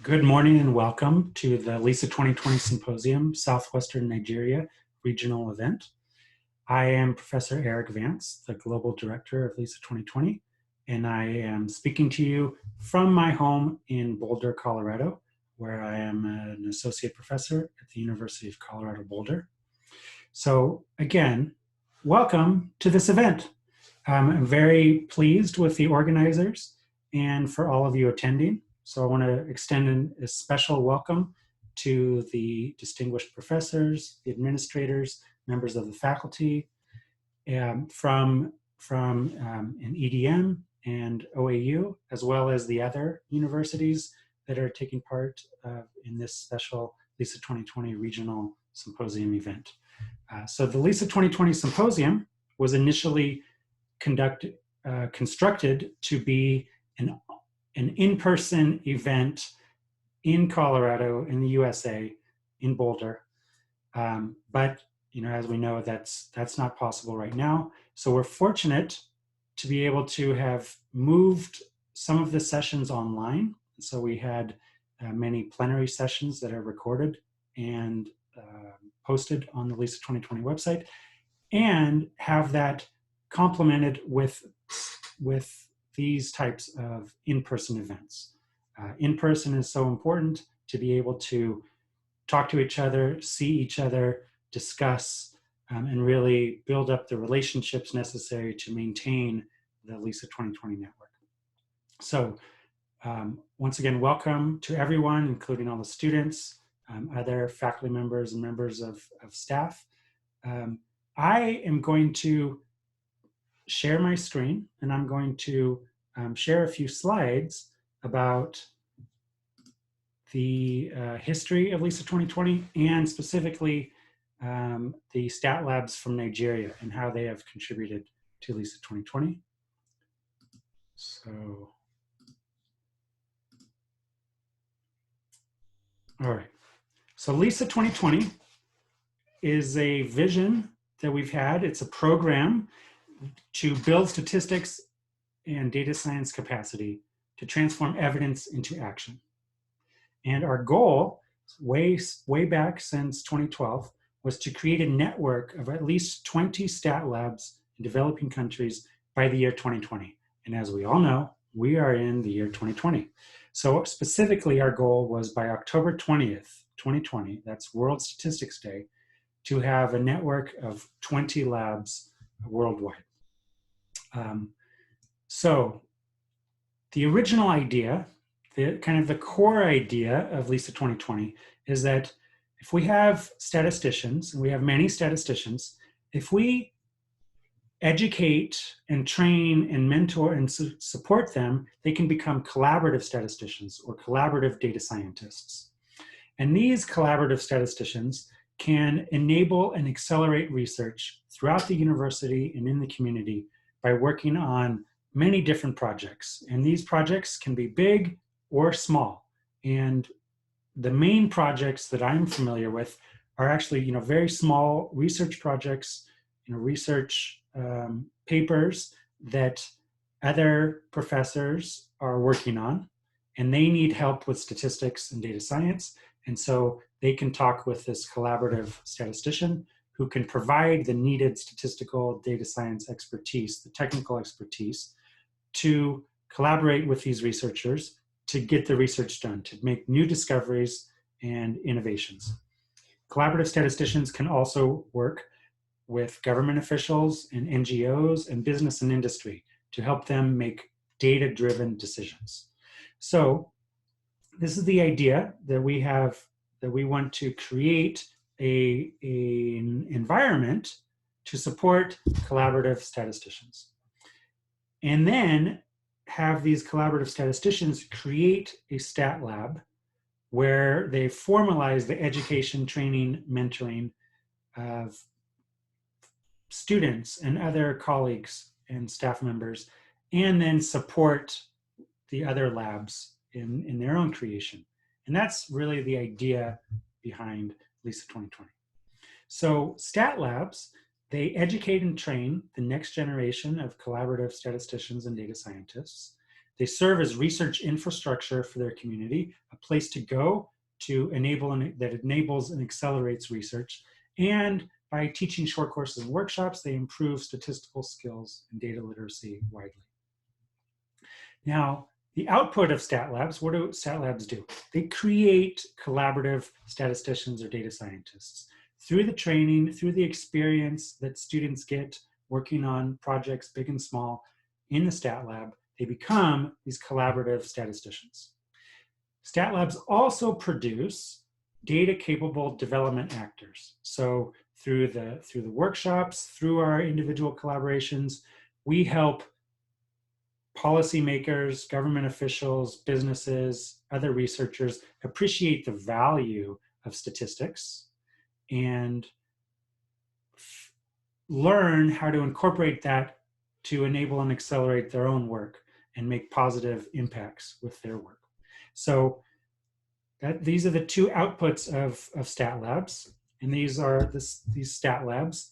Good morning and welcome to the LISA 2020 Symposium, Southwestern Nigeria regional event. I am Professor Eric Vance, the Global Director of LISA 2020, and I am speaking to you from my home in Boulder, Colorado, where I am an Associate Professor at the University of Colorado Boulder. So again, welcome to this event. I'm very pleased with the organizers and for all of you attending. So I want to extend a special welcome to the distinguished professors, the administrators, members of the faculty from an EDM and OAU, as well as the other universities that are taking part in this special LISA 2020 Regional Symposium event. So the LISA 2020 Symposium was initially constructed to be an in-person event in Colorado, in the USA, in Boulder. But as we know, that's not possible right now. So we're fortunate to be able to have moved some of the sessions online. So we had many plenary sessions that are recorded and posted on the LISA 2020 website, and have that complemented with these types of in-person events. In-person is so important to be able to talk to each other, see each other, discuss, and really build up the relationships necessary to maintain the LISA 2020 network. So once again, welcome to everyone, including all the students, other faculty members and members of staff. I am going to share my screen, and I'm going to share a few slides about the history of LISA 2020 and specifically the stat labs from Nigeria and how they have contributed to LISA 2020. So, all right. So LISA 2020 is a vision that we've had. It's a program to build statistics and data science capacity to transform evidence into action. And our goal, way back since 2012, was to create a network of at least 20 stat labs in developing countries by the year 2020. And as we all know, we are in the year 2020. So specifically, our goal was by October 20th, 2020, that's World Statistics Day, to have a network of 20 labs worldwide. So the original idea, the core idea of LISA 2020 is that if we have statisticians, and we have many statisticians, if we educate and train and mentor and support them, they can become collaborative statisticians or collaborative data scientists. And these collaborative statisticians can enable and accelerate research throughout the university and in the community by working on many different projects. And these projects can be big or small. And the main projects that I'm familiar with are actually, very small research projects, research papers that other professors are working on, and they need help with statistics and data science. And so they can talk with this collaborative statistician who can provide the needed statistical data science expertise, the technical expertise, to collaborate with these researchers to get the research done, to make new discoveries and innovations. Collaborative statisticians can also work with government officials and NGOs and business and industry to help them make data-driven decisions. So this is the idea that we have, that we want to create an environment to support collaborative statisticians. And then have these collaborative statisticians create a stat lab where they formalize the education, training, mentoring of students and other colleagues and staff members, and then support the other labs in their own creation. And that's really the idea behind LISA 2020. So stat labs, they educate and train the next generation of collaborative statisticians and data scientists. They serve as research infrastructure for their community, a place to go to that enables and accelerates research. And by teaching short courses and workshops, they improve statistical skills and data literacy widely. Now, the output of stat labs, what do stat labs do? They create collaborative statisticians or data scientists. Through the training, through the experience that students get working on projects big and small in the stat lab, they become these collaborative statisticians. Stat labs also produce data-capable development actors. So through the workshops, through our individual collaborations, we help policymakers, government officials, businesses, other researchers appreciate the value of statistics and learn how to incorporate that to enable and accelerate their own work and make positive impacts with their work. So these are the two outputs of stat labs, and these are these stat labs,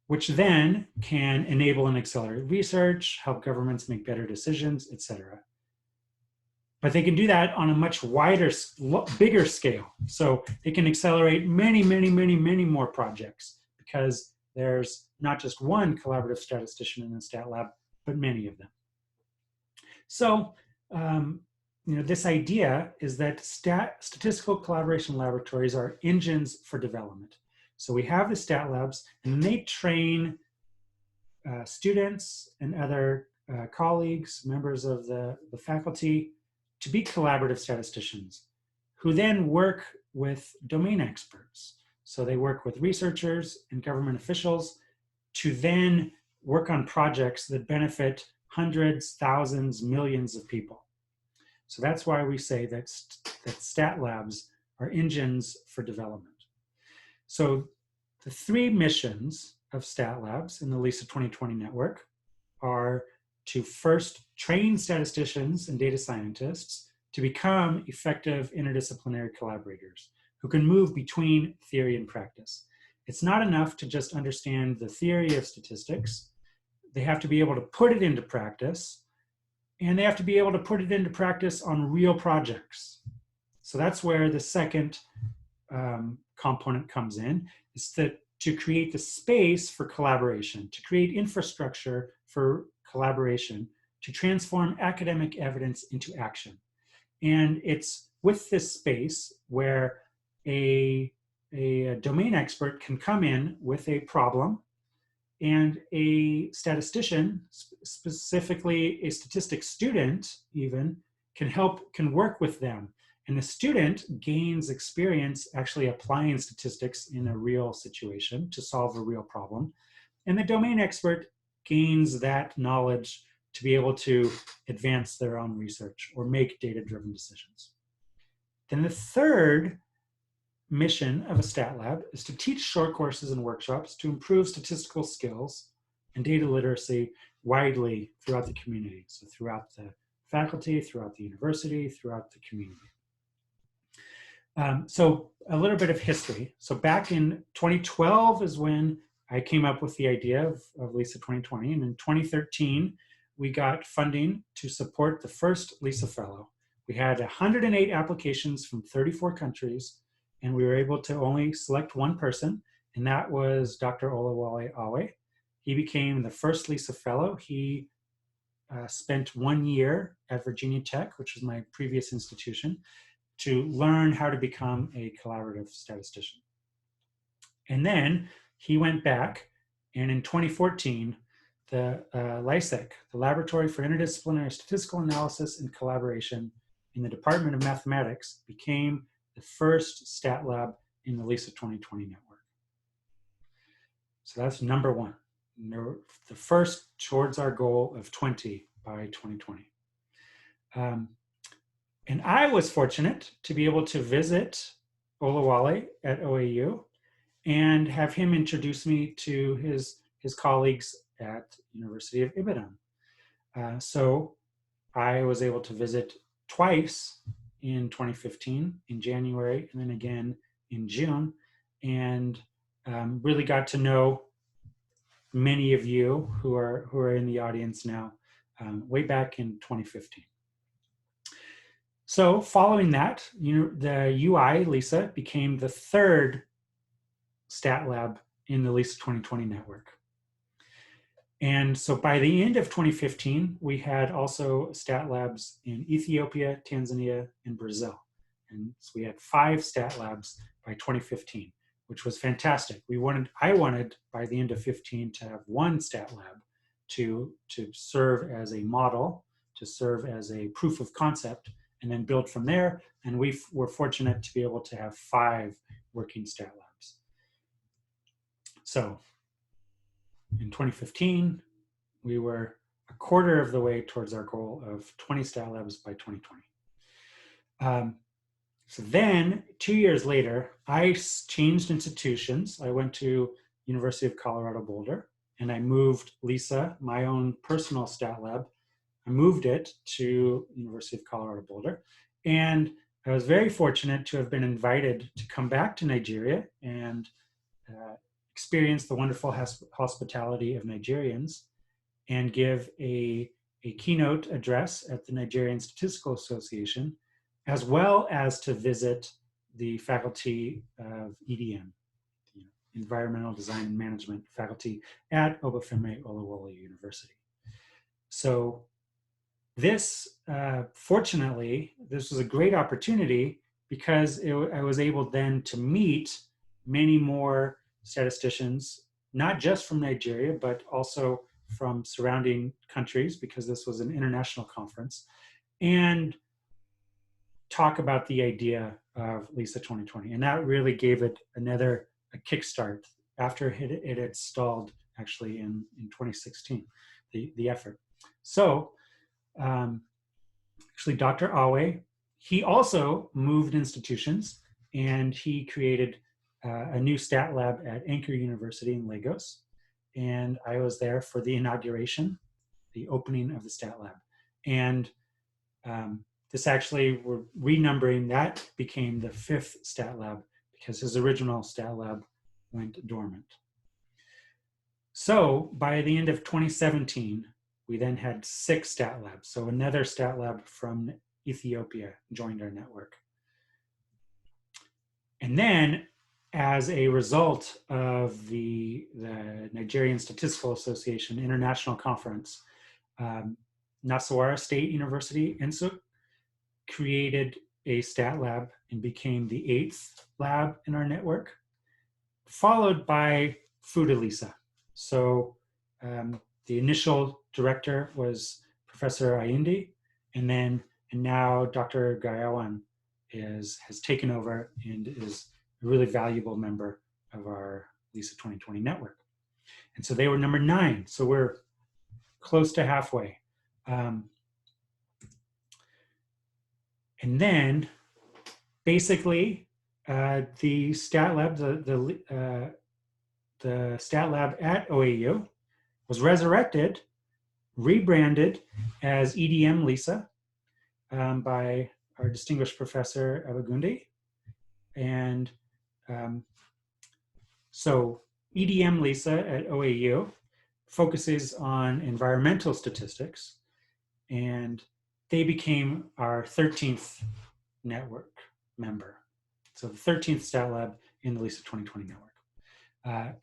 which then can enable and accelerate research, help governments make better decisions, etc. But they can do that on a much wider, bigger scale. So they can accelerate many, many, many, many more projects because there's not just one collaborative statistician in the stat lab, but many of them. So, this idea is that statistical collaboration laboratories are engines for development. So we have the stat labs, and they train students and other colleagues, members of the faculty, to be collaborative statisticians, who then work with domain experts. So they work with researchers and government officials to then work on projects that benefit hundreds, thousands, millions of people. So that's why we say that stat labs are engines for development. So the three missions of stat labs in the LISA 2020 network are to first train statisticians and data scientists to become effective interdisciplinary collaborators who can move between theory and practice. It's not enough to just understand the theory of statistics. They have to be able to put it into practice, and they have to be able to put it into practice on real projects. So that's where the second component comes in, is to create the space for collaboration, to create infrastructure for collaboration, to transform academic evidence into action. And it's with this space where a domain expert can come in with a problem, and a statistician, specifically a statistics student even, can work with them. And the student gains experience actually applying statistics in a real situation to solve a real problem. And the domain expert gains that knowledge to be able to advance their own research or make data-driven decisions. Then the third mission of a stat lab is to teach short courses and workshops to improve statistical skills and data literacy widely throughout the community. So throughout the faculty, throughout the university, throughout the community. So a little bit of history. So back in 2012 is when I came up with the idea of LISA 2020. And in 2013, we got funding to support the first LISA Fellow. We had 108 applications from 34 countries, and we were able to only select one person, and that was Dr. Olawale Awe. He became the first LISA Fellow. He spent 1 year at Virginia Tech, which was my previous institution, to learn how to become a collaborative statistician. And then he went back, and in 2014, the LISEC, the Laboratory for Interdisciplinary Statistical Analysis and Collaboration in the Department of Mathematics, became the first stat lab in the LISA 2020 network. So that's number one, the first towards our goal of 20 by 2020. And I was fortunate to be able to visit Olawale at OAU and have him introduce me to his colleagues at University of Ibadan. So I was able to visit twice in 2015, in January, and then again in June, and really got to know many of you who are in the audience now way back in 2015. So following that, the UI LISA became the third stat lab in the LISA 2020 network. And so by the end of 2015, we had also stat labs in Ethiopia, Tanzania, and Brazil. And so we had 5 stat labs by 2015, which was fantastic. I wanted by the end of 15 to have 1 stat lab to serve as a model, to serve as a proof of concept, and then build from there. And we were fortunate to be able to have 5 working stat labs. So in 2015, we were a quarter of the way towards our goal of 20 stat labs by 2020. So then 2 years later, I changed institutions. I went to University of Colorado Boulder, and I moved LISA, my own personal stat lab. I moved it to University of Colorado Boulder, and I was very fortunate to have been invited to come back to Nigeria and experience the wonderful hospitality of Nigerians and give a keynote address at the Nigerian Statistical Association, as well as to visit the faculty of EDM, Environmental Design and Management faculty at Obafemi Awolowo University. So this, fortunately, this was a great opportunity because I was able then to meet many more statisticians, not just from Nigeria, but also from surrounding countries, because this was an international conference, and talk about the idea of LISA 2020. And that really gave it a kickstart after it had stalled actually in 2016, the effort. So actually Dr. Awe, he also moved institutions, and he created a new stat lab at Anchor University in Lagos. And I was there for the inauguration, the opening of the stat lab. And this actually, we're renumbering, that became the 5th stat lab because his original stat lab went dormant. So by the end of 2017, we then had 6 stat labs. So another stat lab from Ethiopia joined our network. And then as a result of the Nigerian Statistical Association International Conference, Nasarawa State University, NSUC, created a stat lab and became the 8th lab in our network, followed by FUDA-LISA. So the initial director was Professor Ayindi, and now Dr. Gayawan has taken over and is a really valuable member of our LISA 2020 network. And so they were number 9. So we're close to halfway. And then basically the stat lab, the stat lab at OAU was resurrected, rebranded as EDM LISA by our distinguished professor Abagundi. And so EDM LISA at OAU focuses on environmental statistics, and they became our 13th network member. So the 13th stat lab in the LISA 2020 network.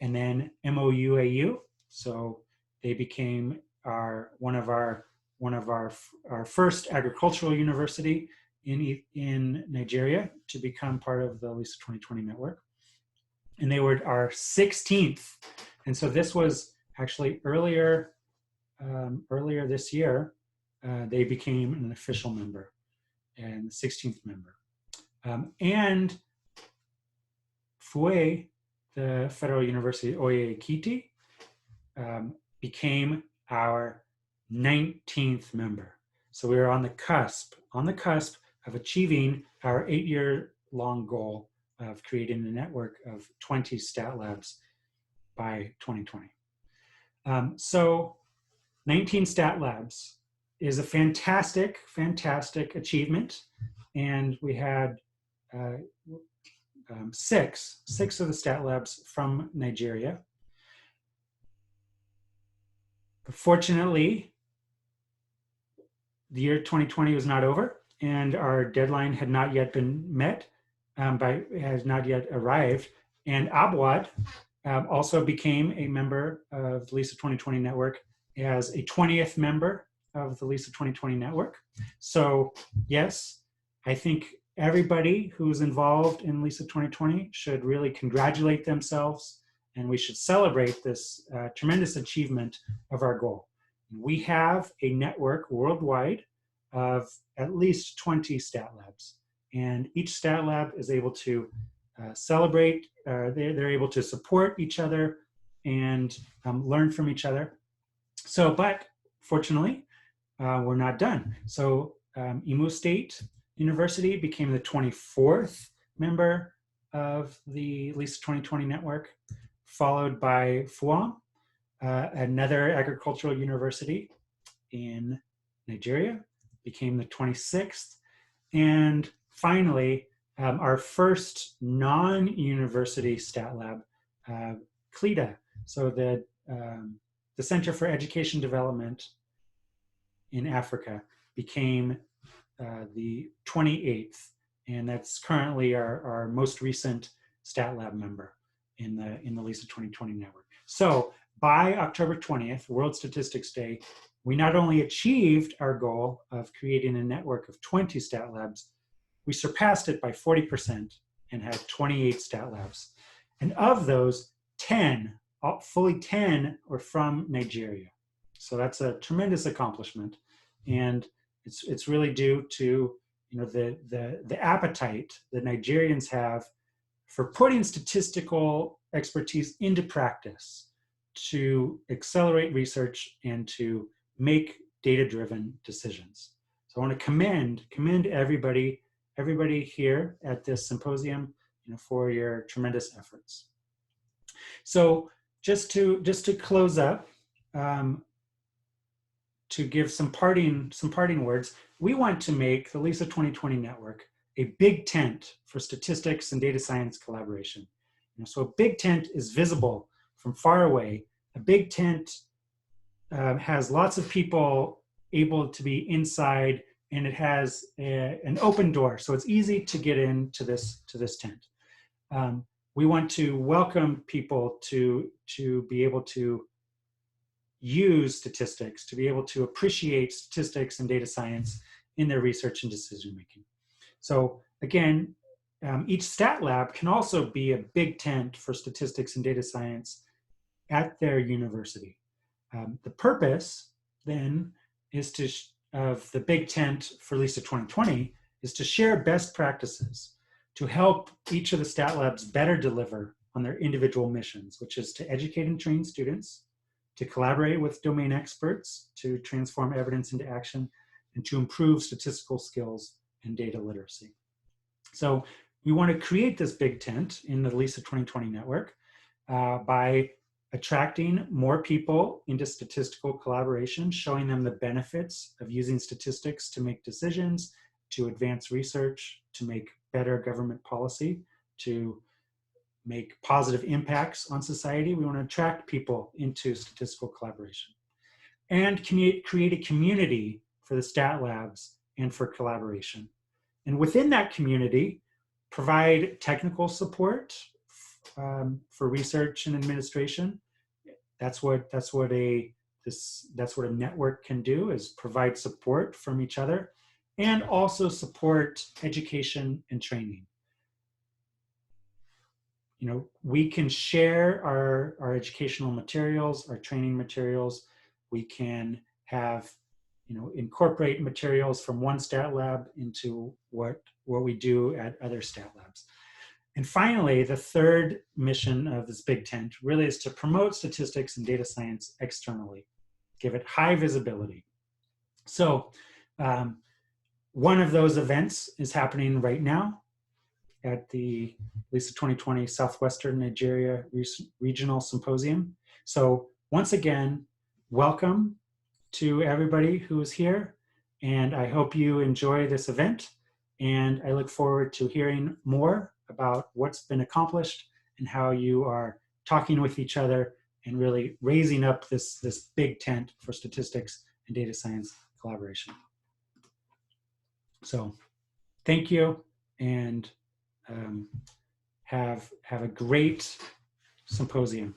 And then MOUAU, so they became one of our first agricultural university in Nigeria to become part of the LISA 2020 network. And they were our 16th. And so this was actually earlier this year, they became an official member and 16th member. And FUE, the Federal University Oye Ekiti, became our 19th member. So we were on the cusp of achieving our 8-year-long goal of creating a network of 20 stat labs by 2020. So 19 stat labs is a fantastic achievement. And we had 6 of the stat labs from Nigeria. But fortunately, the year 2020 was not over, and our deadline had not yet been met, has not yet arrived. And Abwad also became a member of the LISA 2020 network as a 20th member of the LISA 2020 network. So yes, I think everybody who's involved in LISA 2020 should really congratulate themselves, and we should celebrate this tremendous achievement of our goal. We have a network worldwide of at least 20 stat labs, and each stat lab is able to celebrate, they're able to support each other and learn from each other. So, but fortunately, we're not done. So Imo State University became the 24th member of the LISA 2020 network, followed by Fuam, another agricultural university in Nigeria, became the 26th. And finally, our first non-university stat lab, CLEDA, so the Center for Education Development in Africa, became the 28th, and that's currently our most recent stat lab member in the LISA 2020 network. So by October 20th, World Statistics Day, we not only achieved our goal of creating a network of 20 stat labs, we surpassed it by 40% and had 28 stat labs. And of those, 10, fully 10 are from Nigeria. So that's a tremendous accomplishment. And it's really due to the appetite that Nigerians have for putting statistical expertise into practice to accelerate research and to make data-driven decisions. So I want to commend everybody here at this symposium, for your tremendous efforts. So just to close up, to give some parting words, we want to make the LISA 2020 network a big tent for statistics and data science collaboration. So a big tent is visible from far away. A big tent has lots of people able to be inside, and it has an open door, so it's easy to get into this tent. We want to welcome people to be able to use statistics, to be able to appreciate statistics and data science in their research and decision making. So again, each stat lab can also be a big tent for statistics and data science at their university. The purpose then is of the big tent for LISA 2020 is to share best practices to help each of the stat labs better deliver on their individual missions, which is to educate and train students, to collaborate with domain experts to transform evidence into action, and to improve statistical skills and data literacy. So we want to create this big tent in the LISA 2020 network by attracting more people into statistical collaboration, showing them the benefits of using statistics to make decisions, to advance research, to make better government policy, to make positive impacts on society. We want to attract people into statistical collaboration and create a community for the stat labs and for collaboration. And within that community, provide technical support for research and administration. That's what a network can do, is provide support from each other and also support education and training. We can share our educational materials, our training materials. We can have, incorporate materials from one stat lab into what we do at other stat labs. And finally, the third mission of this big tent really is to promote statistics and data science externally, give it high visibility. So one of those events is happening right now at the LISA 2020 Southwestern Nigeria Regional Symposium. So once again, welcome to everybody who is here, and I hope you enjoy this event, and I look forward to hearing more about what's been accomplished and how you are talking with each other and really raising up this big tent for statistics and data science collaboration. So thank you, and have a great symposium.